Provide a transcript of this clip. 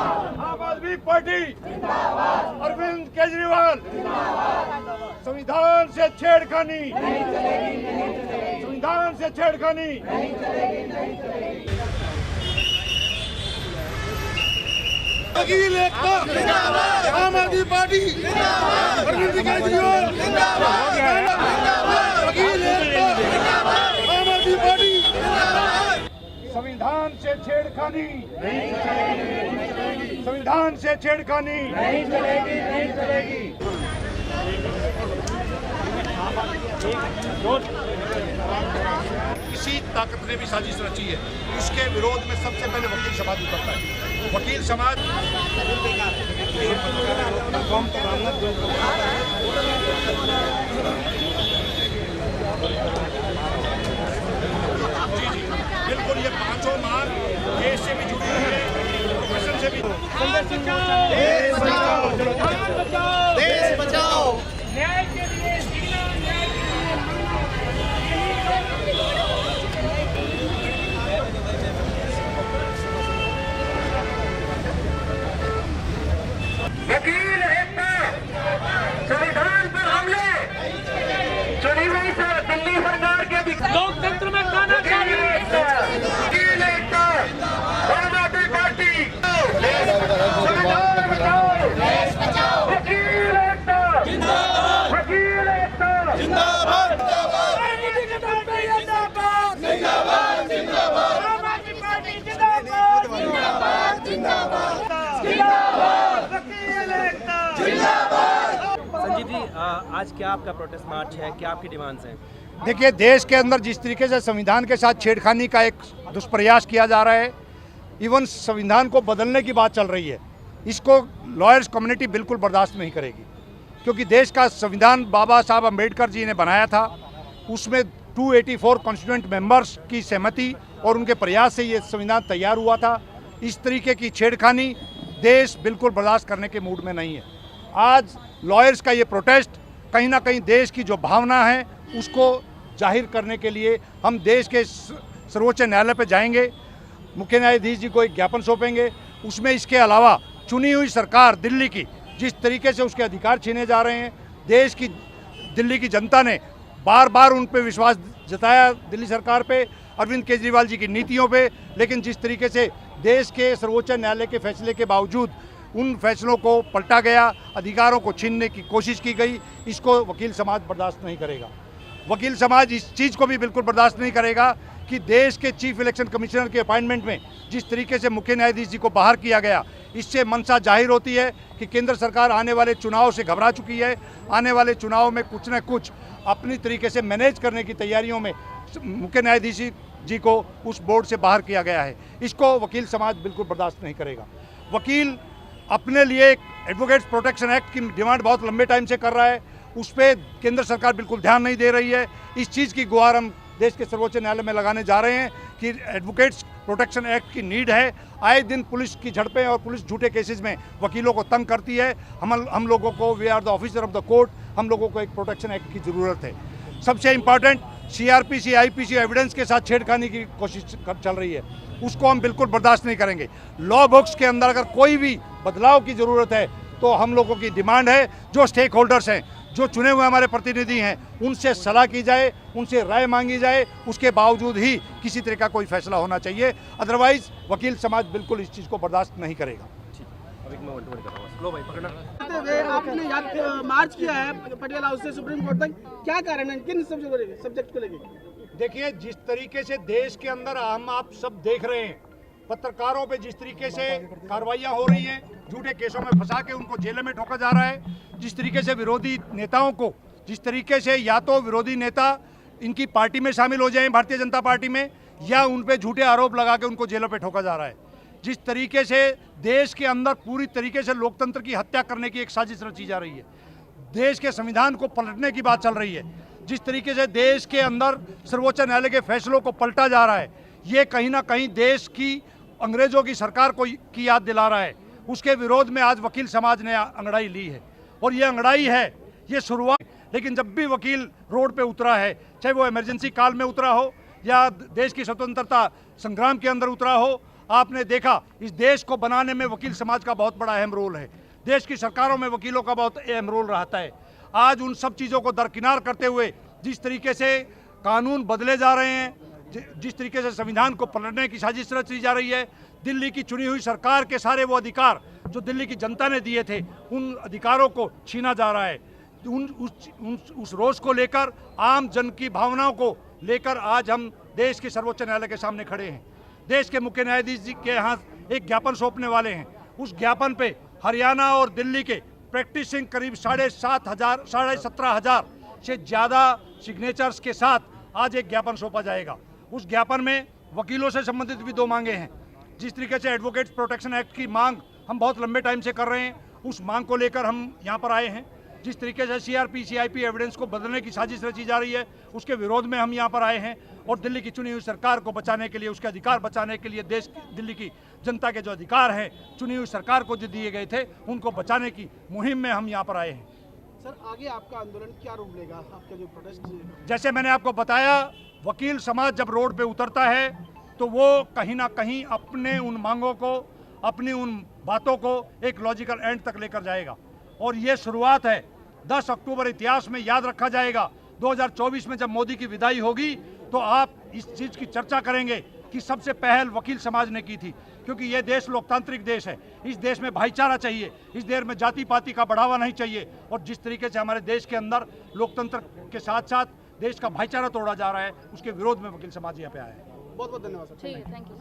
आम आदमी पार्टी अरविंद केजरीवाल संविधान से छेड़खानी, संविधान से छेड़खानी। वकील एकता, आम आदमी पार्टी अरविंद केजरीवाल, वकील एकता, आम आदमी पार्टी। संविधान से छेड़खानी नहीं चलेगी, संविधान से छेड़खानी नहीं चलेगी, नहीं चलेगी। किसी ताकत ने भी साजिश रची है, उसके विरोध में सबसे पहले वकील समाज उतरता है। वकील समाज बिल्कुल ये पांचों मार्ग देश से भी जुड़ी हुई है, प्रोफेशन से भी। देश बचाओ, देश बचाओ, न्याय के लिए जीना, न्याय के वकील एकता, संविधान पर हमले, चुनी हुई दिल्ली सरकार के लोकतंत्र में खाना चाहिए। वकील एकता, आम आदमी पार्टी, संविधान बचाओ, देश बचाओ, वकील एकता जिंदाबाद, वकील एकता जिंदाबाद, जिंदाबाद, जिंदाबाद, आम आदमी पार्टी जिंदाबाद, जिंदाबाद, जिंदाबाद, जिंदाबाद, वकील एकता जिंदाबाद। संजीव जी, आज क्या आपका प्रोटेस्ट मार्च है, क्या आपकी डिमांड्स हैं? देखिए, देश के अंदर जिस तरीके से संविधान के साथ छेड़खानी का एक दुष्प्रयास किया जा रहा है, इवन संविधान को बदलने की बात चल रही है, इसको लॉयर्स कम्युनिटी बिल्कुल बर्दाश्त नहीं करेगी। क्योंकि देश का संविधान बाबा साहब अम्बेडकर जी ने बनाया था, उसमें 284 कॉन्स्टिट्यूएंट मेंबर्स की सहमति और उनके प्रयास से ये संविधान तैयार हुआ था। इस तरीके की छेड़खानी देश बिल्कुल बर्दाश्त करने के मूड में नहीं है। आज लॉयर्स का ये प्रोटेस्ट कहीं ना कहीं देश की जो भावना है उसको जाहिर करने के लिए हम देश के सर्वोच्च न्यायालय पर जाएंगे, मुख्य न्यायाधीश जी को एक ज्ञापन सौंपेंगे। उसमें इसके अलावा चुनी हुई सरकार दिल्ली की जिस तरीके से उसके अधिकार छीने जा रहे हैं, देश की दिल्ली की जनता ने बार बार उन पे विश्वास जताया, दिल्ली सरकार पे, अरविंद केजरीवाल जी की नीतियों पे, लेकिन जिस तरीके से देश के सर्वोच्च न्यायालय के फैसले के बावजूद उन फैसलों को पलटा गया, अधिकारों को छीनने की कोशिश की गई, इसको वकील समाज बर्दाश्त नहीं करेगा। वकील समाज इस चीज़ को भी बिल्कुल बर्दाश्त नहीं करेगा कि देश के चीफ इलेक्शन कमिश्नर के अपॉइंटमेंट में जिस तरीके से मुख्य न्यायाधीश जी को बाहर किया गया, इससे मंशा जाहिर होती है कि केंद्र सरकार आने वाले चुनाव से घबरा चुकी है। आने वाले चुनाव में कुछ न कुछ अपनी तरीके से मैनेज करने की तैयारियों में मुख्य न्यायाधीश जी को उस बोर्ड से बाहर किया गया है। इसको वकील समाज बिल्कुल बर्दाश्त नहीं करेगा। वकील अपने लिए एक एडवोकेट्स प्रोटेक्शन एक्ट की डिमांड बहुत लंबे टाइम से कर रहा है, उस पर केंद्र सरकार बिल्कुल ध्यान नहीं दे रही है। इस चीज़ की गुहार हम देश के सर्वोच्च न्यायालय में लगाने जा रहे हैं कि एडवोकेट्स प्रोटेक्शन एक्ट की नीड है। आए दिन पुलिस की झड़पें और पुलिस झूठे केसेस में वकीलों को तंग करती है। हम लोगों को, we are the officer of the court, हम लोगों को एक प्रोटेक्शन एक्ट की ज़रूरत है। सबसे इम्पॉर्टेंट, CRPC IPC एविडेंस के साथ छेड़खानी की कोशिश चल रही है, उसको हम बिल्कुल बर्दाश्त नहीं करेंगे। लॉ बुक्स के अंदर अगर कोई भी बदलाव की ज़रूरत है तो हम लोगों की डिमांड है, जो स्टेक होल्डर्स हैं, जो चुने हुए हमारे प्रतिनिधि हैं, उनसे सलाह की जाए, उनसे राय मांगी जाए, उसके बावजूद ही किसी तरह का कोई फैसला होना चाहिए। अदरवाइज वकील समाज बिल्कुल इस चीज़ को बर्दाश्त नहीं करेगा। आपने याद मार्च किया है पटियाला हाउस से सुप्रीम कोर्ट तक, क्या कारण है, किन सब्जेक्ट को लेकर? देखिए, जिस तरीके से देश के अंदर हम आप सब देख रहे हैं, पत्रकारों पे जिस तरीके से कार्रवाइयाँ हो रही हैं, झूठे केसों में फंसा के उनको जेल में ठोका जा रहा है, जिस तरीके से विरोधी नेताओं को, जिस तरीके से या तो विरोधी नेता इनकी पार्टी में शामिल हो जाएं, भारतीय जनता पार्टी में, या उन पे झूठे आरोप लगा के उनको जेलों पे ठोका जा रहा है। जिस तरीके से देश के अंदर पूरी तरीके से लोकतंत्र की हत्या करने की एक साजिश रची जा रही है, देश के संविधान को पलटने की बात चल रही है, जिस तरीके से देश के अंदर सर्वोच्च न्यायालय के फैसलों को पलटा जा रहा है, ये कहीं ना कहीं देश की अंग्रेजों की सरकार को की याद दिला रहा है। उसके विरोध में आज वकील समाज ने अंगड़ाई ली है, और ये अंगड़ाई है, ये शुरुआत। लेकिन जब भी वकील रोड पे उतरा है, चाहे वो इमरजेंसी काल में उतरा हो या देश की स्वतंत्रता संग्राम के अंदर उतरा हो, आपने देखा इस देश को बनाने में वकील समाज का बहुत बड़ा अहम रोल है। देश की सरकारों में वकीलों का बहुत अहम रोल रहता है। आज उन सब चीज़ों को दरकिनार करते हुए जिस तरीके से कानून बदले जा रहे हैं, जिस तरीके से संविधान को पलटने की साजिश रची जा रही है, दिल्ली की चुनी हुई सरकार के सारे वो अधिकार जो दिल्ली की जनता ने दिए थे उन अधिकारों को छीना जा रहा है। उस रोष को लेकर, आम जन की भावनाओं को लेकर आज हम देश के सर्वोच्च न्यायालय के सामने खड़े हैं। देश के मुख्य न्यायाधीश जी के यहाँ एक ज्ञापन सौंपने वाले हैं। उस ज्ञापन पे हरियाणा और दिल्ली के प्रैक्टिसिंग करीब 17,500 से ज़्यादा सिग्नेचर्स के साथ आज एक ज्ञापन सौंपा जाएगा। उस ज्ञापन में वकीलों से संबंधित भी 2 मांगे हैं। जिस तरीके से एडवोकेट्स प्रोटेक्शन एक्ट की मांग हम बहुत लंबे टाइम से कर रहे हैं, उस मांग को लेकर हम यहाँ पर आए हैं। जिस तरीके से CRP CIP एविडेंस को बदलने की साजिश रची जा रही है, उसके विरोध में हम यहाँ पर आए हैं। और दिल्ली की चुनी हुई सरकार को बचाने के लिए, उसके अधिकार बचाने के लिए, दिल्ली की जनता के जो अधिकार हैं चुनी हुई सरकार को जो दिए गए थे उनको बचाने की मुहिम में हम यहाँ पर आए हैं। सर, आगे आपका आंदोलन क्या रूप लेगा? आपका जो प्रोटेस्ट, जैसे मैंने आपको बताया, वकील समाज जब रोड पे उतरता है तो वो कहीं ना कहीं अपने उन मांगों को, अपनी उन बातों को एक लॉजिकल एंड तक लेकर जाएगा। और ये शुरुआत है। 10 अक्टूबर इतिहास में याद रखा जाएगा। 2024 में जब मोदी की विदाई होगी तो आप इस चीज़ की चर्चा करेंगे कि सबसे पहल वकील समाज ने की थी, क्योंकि ये देश लोकतांत्रिक देश है। इस देश में भाईचारा चाहिए, इस देश में जाति पाति का बढ़ावा नहीं चाहिए। और जिस तरीके से हमारे देश के अंदर लोकतंत्र के साथ साथ देश का भाईचारा तोड़ा जा रहा है, उसके विरोध में वकील समाज यहाँ पे आया है। बहुत बहुत धन्यवाद सर। ठीक है, थैंक यू।